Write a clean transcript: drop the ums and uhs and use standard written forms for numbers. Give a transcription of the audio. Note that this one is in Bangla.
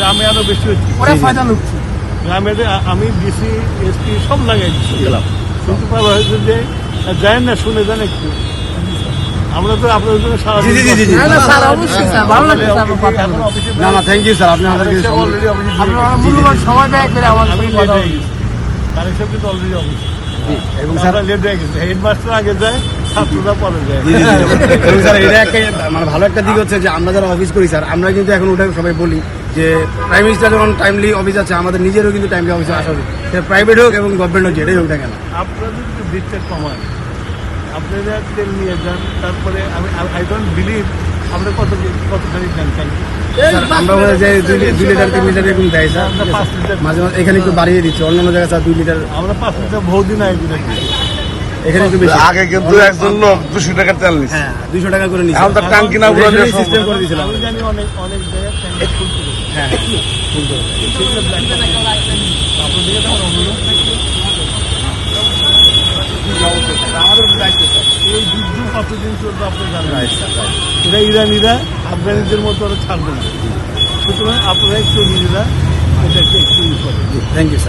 গ্রামে আরো বেশি হচ্ছে, গ্রামে আমি ডিসি এসপি সব লাগাই দিচ্ছি গেলাম, কিন্তু পাওয়া হয়েছে যে যায় না, শুনে যান একটু। আমরা তো আপনাদের জন্য সারা জি জি জি জি না না থ্যাংক ইউ স্যার, আপনি আমাদেরকে সময় ব্যয় করে আমার আমি লেট হয়ে গেছি, কালেকশন কিন্তু অলরেডি অফিস এবং স্যার লেট হয়ে গেছে, হেডমাস্টার আগে যায়, ছাত্ররা পরে যায়। এবং স্যার এটা একটা মানে ভালো একটা দিক হচ্ছে যে আমরা যারা অফিস করি স্যার, আমরা কিন্তু এখন ওটা সবাই বলি যে প্রাইম মিনিস্টার যখন টাইমলি অফিস আছে, আমাদের নিজেরও কিন্তু টাইমলি অফিসে আসা উচিত, সেটা প্রাইভেট হোক এবং গভর্নমেন্ট হোক, যেটাই হোক না কেন। আপনাদের যদি দিকটা কমায়, আপনারা তেল নিয়ে যান, তারপরে আমি আই ডোন্ট বিলিভ আমরা কত তারিখ দেন, থ্যাংক ইউ। আমরা বলে যে 2 লিটার 3 লিটার এরকম দেয় স্যার, আমরা 5 লিটার, মাঝে মাঝে এখানে একটু বাড়িয়ে দিচ্ছে, অন্যান্য জায়গায় স্যার 2 লিটার, আমরা 5 লিটার বহুদিন আগে দিলাম, এখানে একটু বেশি। আগে কিন্তু একজন লোক 200 টাকার তেল নিচ্ছে, হ্যাঁ 200 টাকা করে নিচ্ছে, এখন তো টাঙ্কি না পুরো সিস্টেম করে দিয়েছিলাম। আমি জানি অনেক অনেক জায়গায় ট্যাঙ্কি ফুল করে, হ্যাঁ আপনার দিকে তো আমার অনুরোধ থাকবে, আমাদের দায়িত্ব স্যার। এই যুদ্ধ কতদিন চলবে আপনি জানেন, এরা ইরানিরা আফগানিদের মতো ওরা ছাড়বে না, সুতরাং আপনারা একটু নিজেরা এটাকে একটু ই করেন। Thank you sir.